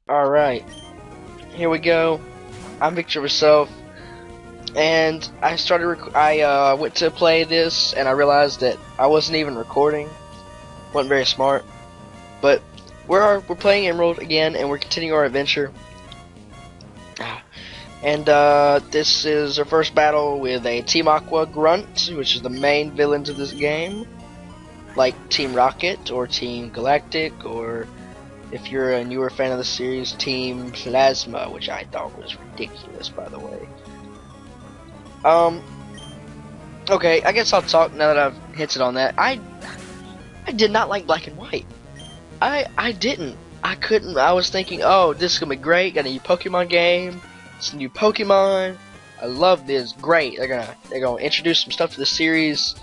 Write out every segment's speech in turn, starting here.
Alright, here we go. I'm VictoryOverSelf, and I went to play this, and I realized that I wasn't even recording. Wasn't very smart. But we're playing Emerald again, and we're continuing our adventure. And this is our first battle with a Team Aqua Grunt, which is the main villain to this game. Like Team Rocket, or Team Galactic, or if you're a newer fan of the series, Team Plasma, which I thought was ridiculous, by the way. Okay, I guess I'll talk now that I've hinted on that. I did not like Black and White. I didn't. I couldn't. I was thinking, oh, this is gonna be great. Got a new Pokemon game. It's a new Pokemon. I love this. Great. They're gonna introduce some stuff to the series.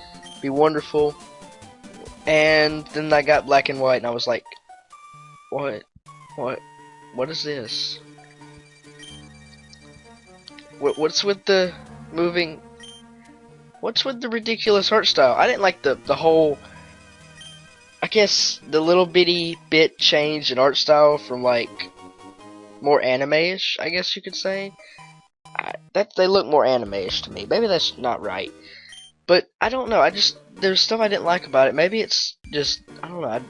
Be wonderful. And then I got Black and White, and I was like, what is this? What's with the moving? What's with the ridiculous art style? I didn't like the whole. I guess the little bitty bit change in art style from like more anime-ish, I guess you could say. They look more anime-ish to me. Maybe that's not right, but I don't know. There's stuff I didn't like about it. Maybe it's just I don't know. I'm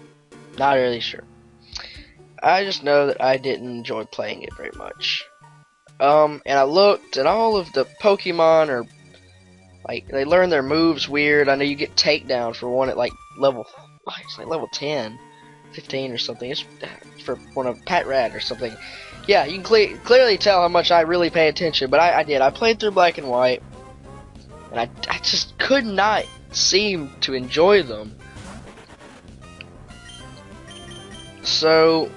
not really sure. I just know that I didn't enjoy playing it very much. And I looked, and all of the Pokemon are like they learn their moves weird. I know you get takedown for one at like it's like level 10, 15 or something. It's for one of Patrat or something. Yeah, you can clearly tell how much I really pay attention. But I did. I played through Black and White, and I just could not seem to enjoy them. So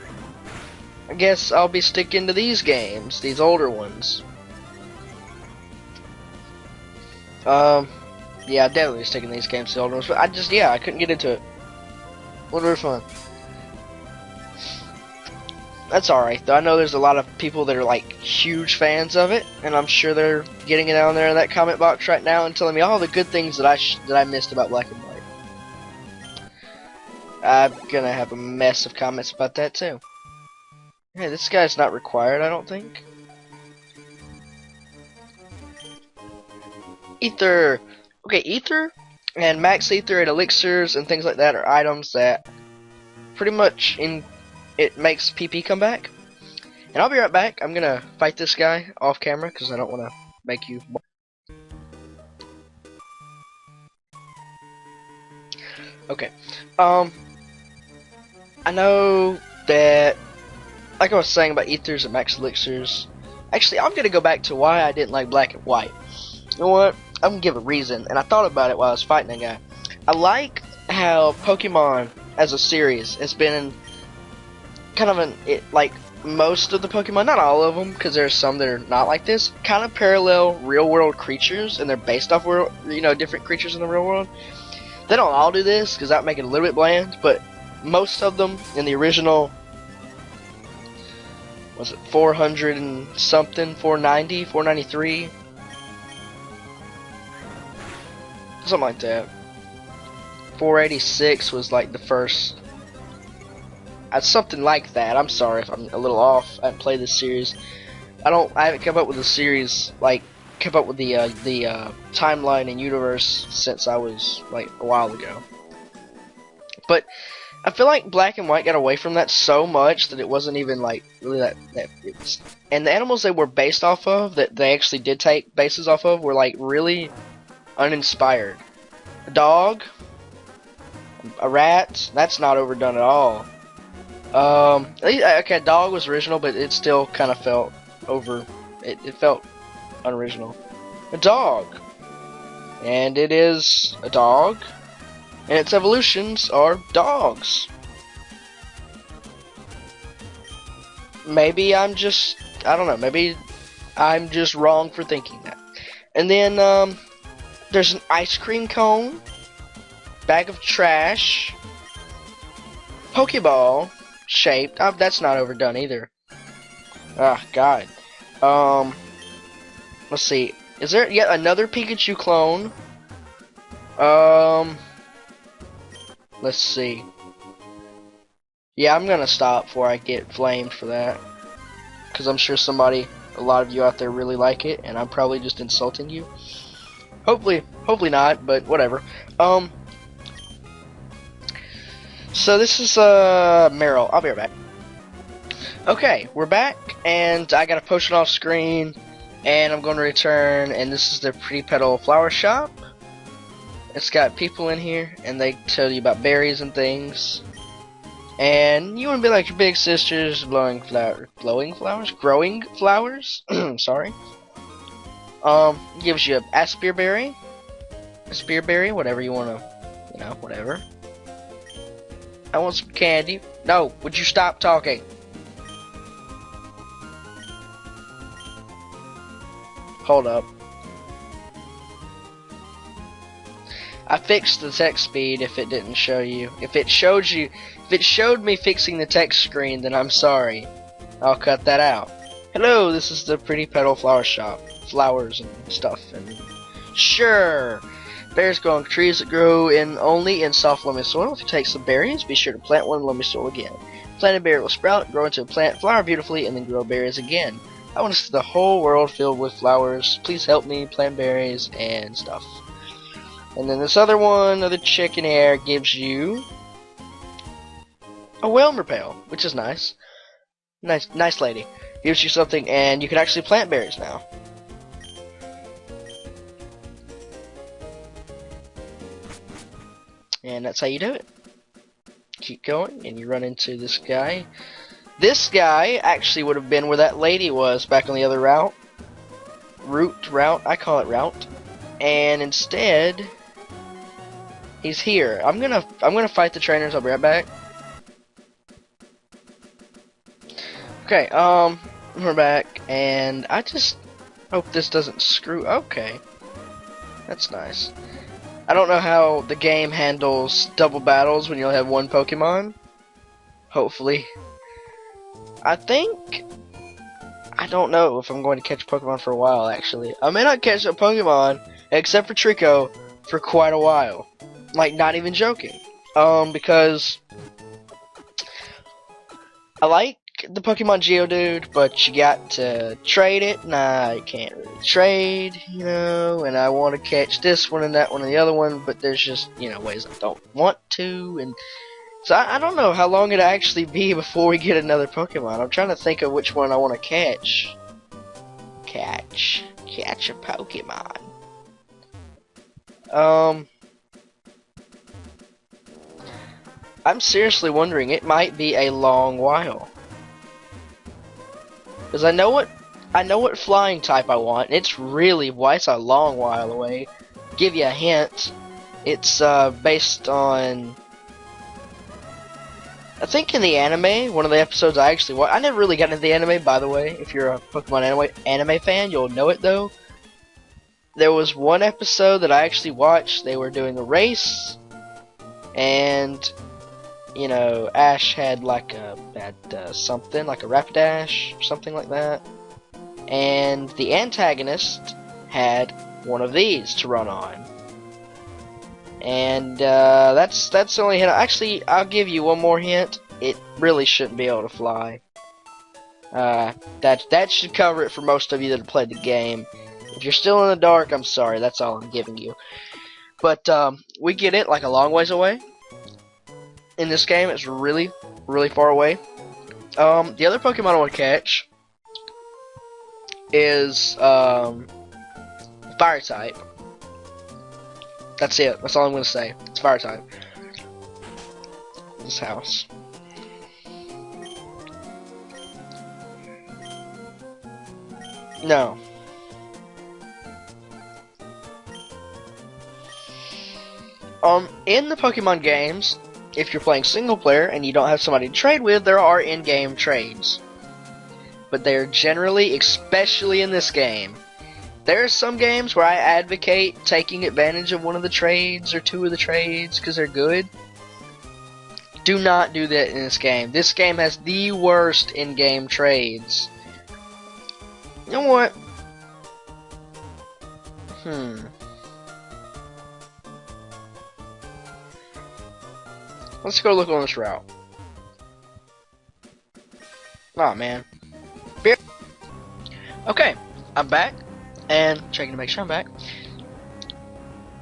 I guess I'll be sticking to these games, these older ones. Yeah, definitely sticking to these games, the older ones. But I couldn't get into it. Would be fun. That's alright, though. I know there's a lot of people that are like huge fans of it, and I'm sure they're getting it down there in that comment box right now and telling me all the good things that I missed about Black and White. I'm gonna have a mess of comments about that too. Hey, this guy's not required, I don't think. Ether. Okay, Ether and Max Ether and Elixirs and things like that are items that pretty much it makes PP come back. And I'll be right back. I'm gonna fight this guy off camera because I don't want to make you. Okay. I know that. Like I was saying about Ethers and Max Elixirs, actually I'm gonna go back to why I didn't like Black and White. You know what? I'm gonna give a reason, and I thought about it while I was fighting that guy. I like how Pokemon as a series has been kind of like most of the Pokemon, not all of them, because there's some that are not like this, kind of parallel real world creatures, and they're based off different creatures in the real world. They don't all do this because that would make it a little bit bland, but most of them in the original. Was it 400 and something? 490? 493? Something like that. 486 was like the first. Something like that. I'm sorry if I'm a little off. I haven't played this series. I haven't kept up with the series, like kept up with the timeline and universe since I was like a while ago. But I feel like Black and White got away from that so much that it wasn't even like really that it was, and the animals they were based off of, that they actually did take bases off of, were like really uninspired. A dog, a rat, that's not overdone at all. Okay, a dog was original, but it still kind of felt it felt unoriginal. A dog, and it is a dog. And its evolutions are dogs. Maybe I don't know, maybe I'm just wrong for thinking that. And then, there's an ice cream cone, bag of trash, Pokeball shaped. That's not overdone either. Ah, God. Let's see. Is there yet another Pikachu clone? Let's see. Yeah, I'm gonna stop before I get flamed for that. because I'm sure a lot of you out there really like it, and I'm probably just insulting you. Hopefully not, but whatever. So this is Meryl. I'll be right back. Okay, we're back, and I got a potion off screen, and I'm going to return, and this is the Pretty Petal Flower Shop. It's got people in here, and they tell you about berries and things. And you want to be like your big sisters, growing flowers. Sorry. Gives you a spearberry, whatever you want to, whatever. I want some candy. No, would you stop talking? Hold up. I fixed the text speed if it didn't show you. If it showed me fixing the text screen, then I'm sorry. I'll cut that out. Hello, this is the Pretty Petal Flower Shop. Flowers and stuff, and sure. Berries grow on trees that grow only in soft loamy soil. If you take some berries, be sure to plant one in loamy soil again. Planted berry will sprout, grow into a plant, flower beautifully, and then grow berries again. I want to see the whole world filled with flowers. Please help me plant berries and stuff. And then this other chicken hair gives you a whelm repel, which is nice. Nice lady. Gives you something, and you can actually plant berries now. And that's how you do it. Keep going, and you run into this guy. This guy actually would have been where that lady was back on the other route. Route, I call it route. And instead, he's here. I'm gonna fight the trainers. I'll be right back. Okay, we're back, and I just hope this doesn't screw. Okay, that's nice. I don't know how the game handles double battles when you only have one Pokemon. Hopefully. I don't know if I'm going to catch Pokemon for a while, actually. I may not catch a Pokemon, except for Trico, for quite a while. Like, not even joking. Because I like the Pokemon Geodude, but you got to trade it, and I can't really trade, and I want to catch this one and that one and the other one, but there's just, ways I don't want to, and so I don't know how long it'll actually be before we get another Pokemon. I'm trying to think of which one I want to catch. Catch a Pokemon. I'm seriously wondering, it might be a long while. Because I know what flying type I want. It's it's a long while away. Give you a hint. It's based on, I think in the anime, one of the episodes I actually watched. I never really got into the anime, by the way. If you're a Pokemon anime fan, you'll know it though. There was one episode that I actually watched. They were doing a race, and Ash had like something like a Rapidash or something like that, and the antagonist had one of these to run on, and that's the only hint. Actually, I'll give you one more hint. It really shouldn't be able to fly. That should cover it for most of you that have played the game. If you're still in the dark, I'm sorry. That's all I'm giving you. But we get it like a long ways away. In this game, it's really, really far away. The other Pokemon I want to catch is Fire type. That's it. That's all I'm going to say. It's Fire type. This house. No. In the Pokemon games, if you're playing single player and you don't have somebody to trade with, there are in-game trades. But they're generally, especially in this game, there are some games where I advocate taking advantage of one of the trades or two of the trades because they're good. Do not do that in this game. This game has the worst in-game trades. You know what? Let's go look on this route. Oh man. Okay, I'm back, and checking to make sure I'm back.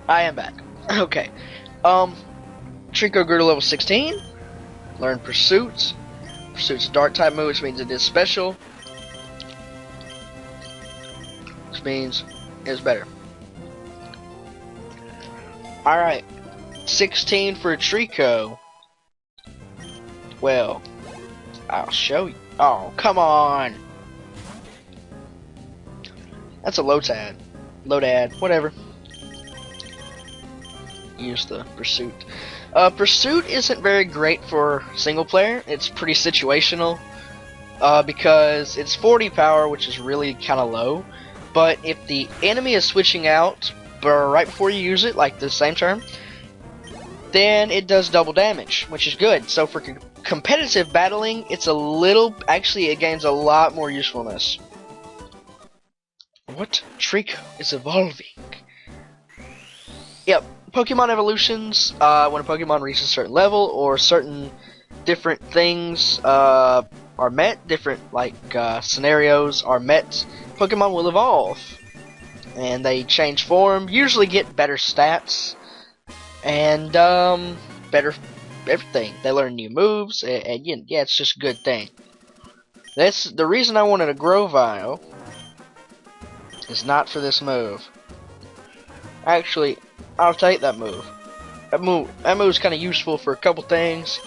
I am back. Okay, Trico grew to level 16. Learn Pursuits. Pursuit's a dark type move, which means it is special. Which means it's better. Alright, 16 for Trico. Well, I'll show you. Oh, come on! That's a Lotad. Lodad, whatever. Use the Pursuit. Pursuit isn't very great for single player. It's pretty situational. Because it's 40 power, which is really kind of low. But if the enemy is switching out right before you use it, like the same turn, then it does double damage, which is good. So for competitive battling, it's a little, actually it gains a lot more usefulness. What? Trico is evolving. Yep, Pokemon evolutions, when a Pokemon reaches a certain level, or certain different things are met, different scenarios are met, Pokemon will evolve. And they change form, usually get better stats, and better everything. They learn new moves, and yeah, it's just a good thing. That's the reason I wanted a Grovyle. Is not for this move. Actually, I'll take that move. That move's kind of useful for a couple things.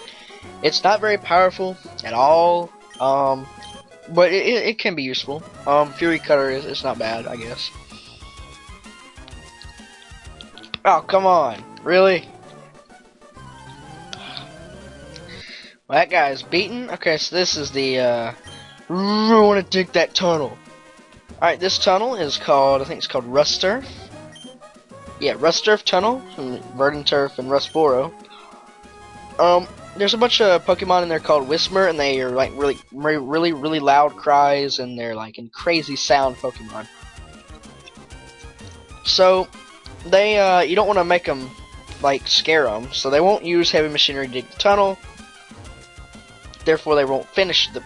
It's not very powerful at all, but it can be useful. Fury Cutter is not bad, I guess. Oh, come on. Really? Well, that guy's beaten. Okay, so this is the, I want to dig that tunnel. Alright, this tunnel is called, I think it's called Rust Turf. Yeah, Rust Turf Tunnel from Verdant Turf and Rustboro. There's a bunch of Pokemon in there called Whisper, and they are like really loud cries, and they're like in crazy sound Pokemon. So they you don't want to make them like scare them, so they won't use heavy machinery to dig the tunnel. Therefore, they won't finish the.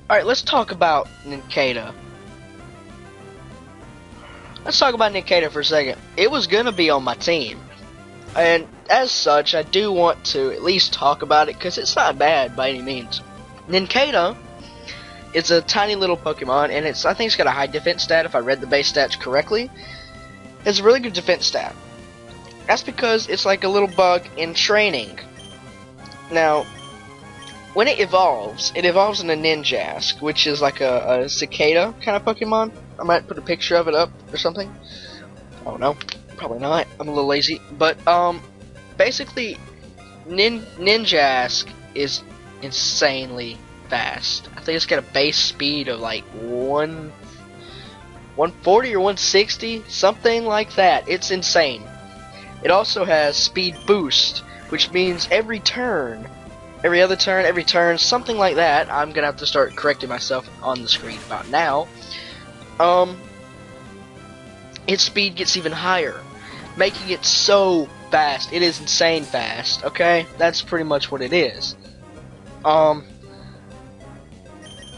Alright, let's talk about Nincada. Let's talk about Nincada for a second. It was gonna be on my team, and as such, I do want to at least talk about it because it's not bad by any means. Nincada is a tiny little Pokemon, and I think it's got a high defense stat if I read the base stats correctly. It's a really good defense stat. That's because it's like a little bug in training. Now, when it evolves in a Ninjask, which is like a cicada kind of Pokemon. I might put a picture of it up or something. Oh no, probably not. I'm a little lazy. But basically, Ninjask is insanely fast. I think it's got a base speed of like 140 or 160, something like that. It's insane. It also has speed boost, which means every turn, every turn, something like that. I'm gonna have to start correcting myself on the screen about now. Its speed gets even higher, making it so fast. It is insane fast. Okay, that's pretty much what it is.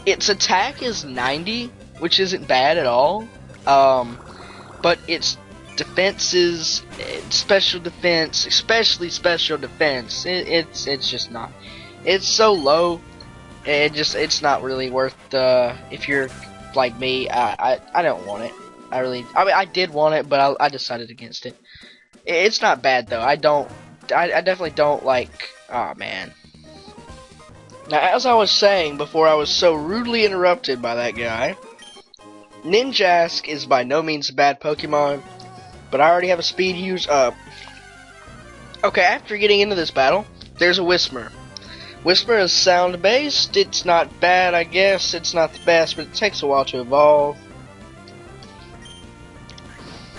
Its attack is 90, which isn't bad at all. But its defense is special defense, especially special defense. It's just not. It's so low. It's not really worth. If you're like me, I don't want it. I mean, I did want it, but I decided against it. It's not bad though. I definitely don't like. Oh man. Now, as I was saying before, I was so rudely interrupted by that guy. Ninjask is by no means a bad Pokemon, but I already have a speed use up. Okay, after getting into this battle, there's a Whisper. Whisper is sound based. It's not bad, I guess. It's not the best, but it takes a while to evolve.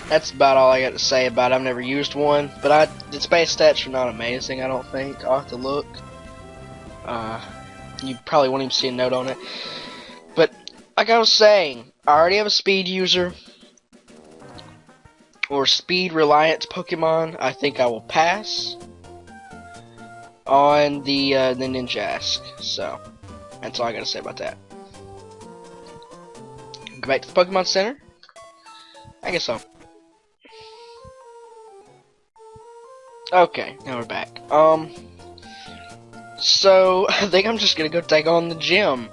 That's about all I got to say about it. I've never used one, but its base stats are not amazing, I don't think. I'll have to look. You probably won't even see a note on it. But, like I was saying, I already have a speed user, or speed reliant Pokemon. I think I will pass on the Ninjask. So, that's all I got to say about that. Go back to the Pokemon Center. I guess so. Okay, now we're back. So I think I'm just gonna go take on the gym.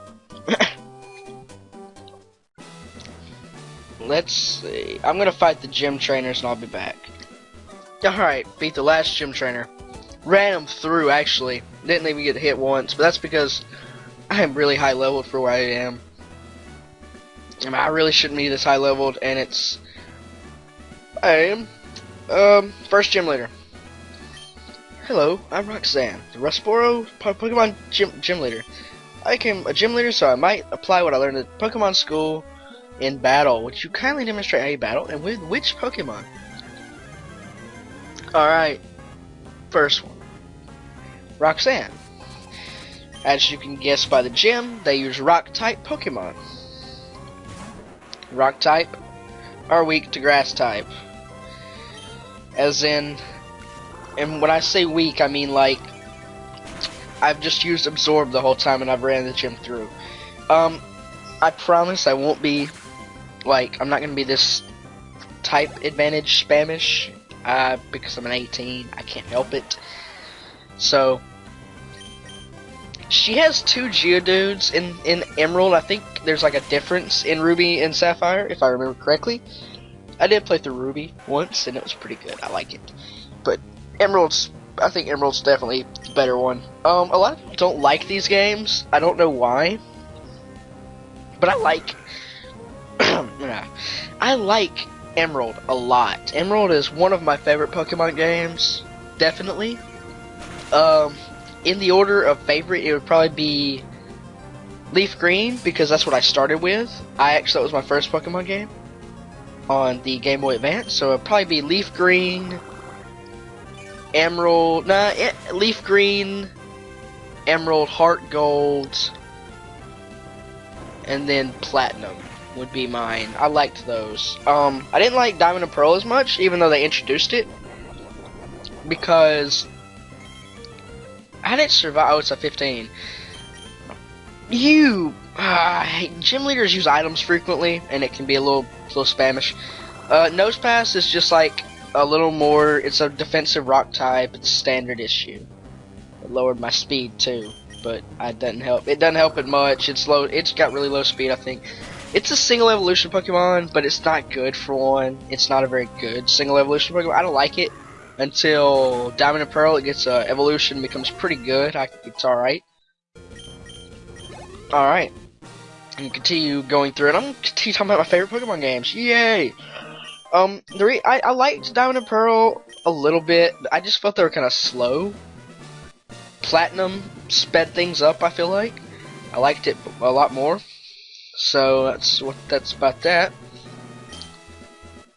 Let's see. I'm gonna fight the gym trainers and I'll be back. Alright, beat the last gym trainer. Ran him through, actually. Didn't even get hit once, but that's because I am really high leveled for where I am. I mean, I really shouldn't be this high leveled, and it's... I am, first gym leader. Hello, I'm Roxanne, the Rustboro Pokemon gym leader. I became a gym leader so I might apply what I learned at Pokemon school in battle. Would you kindly demonstrate how you battle and with which Pokemon? Alright, first one. Roxanne. As you can guess by the gym, they use Rock-type Pokemon. Rock-type are weak to Grass-type. As in, and when I say weak, I mean like, I've just used Absorb the whole time and I've ran the gym through. I promise I won't be, like, I'm not going to be this type advantage spamish, because I'm an 18, I can't help it. So, she has 2 Geodudes in Emerald. I think there's like a difference in Ruby and Sapphire, if I remember correctly. I did play through Ruby once, and it was pretty good. I like it. But I think Emerald's definitely the better one. A lot of people don't like these games. I don't know why. But I like... I like Emerald a lot. Emerald is one of my favorite Pokemon games. Definitely. In the order of favorite, it would probably be Leaf Green, because that's what I started with. That was my first Pokemon game on the Game Boy Advance, so it'd probably be Leaf Green, Emerald, Leaf Green, Emerald, Heart Gold, and then Platinum would be mine. I liked those. I didn't like Diamond and Pearl as much, even though they introduced it, because I didn't survive. Oh, it's a 15. Gym leaders use items frequently, and it can be a little spamish. Nose Pass is just like a little more. It's a defensive rock type. It's standard issue. It lowered my speed too, but it doesn't help. It doesn't help it much. It's low. It's got really low speed, I think. It's a single evolution Pokemon, but it's not good for one. It's not a very good single evolution Pokemon. I don't like it until Diamond and Pearl. It gets evolution, becomes pretty good. It's all right. All right. And continue going through it. I'm gonna continue talking about my favorite Pokemon games. Yay! I liked Diamond and Pearl a little bit. I just felt they were kind of slow. Platinum sped things up, I feel like. I liked it a lot more. So that's about that.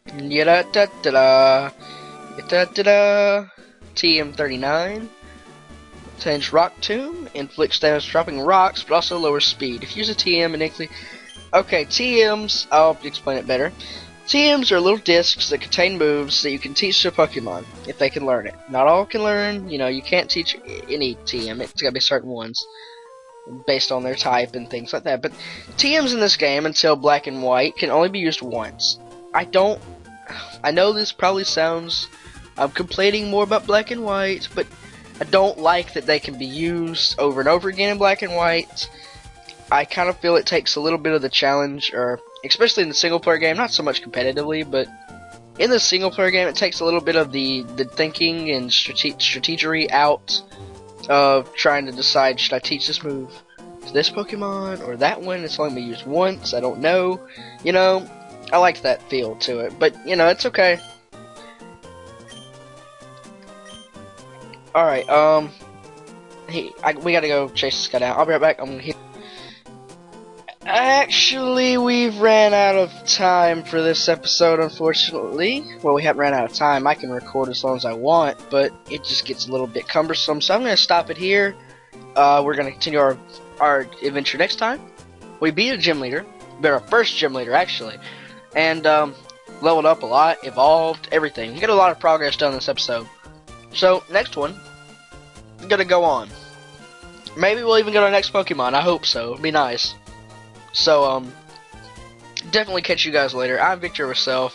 TM39. Change Rock Tomb, inflicts damage dropping rocks, but also lowers speed. If you use a TM initially... Okay, TMs, I'll explain it better. TMs are little discs that contain moves that you can teach to a Pokemon, if they can learn it. Not all can learn, you can't teach any TM, it's gotta be certain ones, based on their type and things like that. But TMs in this game, until Black and White, can only be used once. I know this probably sounds... I'm complaining more about Black and White, but I don't like that they can be used over and over again in Black and White. I kind of feel it takes a little bit of the challenge, or especially in the single player game, not so much competitively, but in the single player game it takes a little bit of the thinking and strategery out of trying to decide, should I teach this move to this Pokemon or that one? It's only been used once, I don't know. I like that feel to it, but it's okay. Alright, we gotta go chase this guy down. I'll be right back. Actually, we've ran out of time for this episode, unfortunately. Well, we haven't ran out of time. I can record as long as I want, but it just gets a little bit cumbersome, so I'm gonna stop it here. We're gonna continue our adventure next time. We beat a gym leader. We're our first gym leader, actually. And, leveled up a lot, evolved, everything. We got a lot of progress done this episode. So, next one, I'm gonna go on. Maybe we'll even go to the next Pokemon. I hope so. It'd be nice. So, definitely catch you guys later. I'm VictoryOverSelf.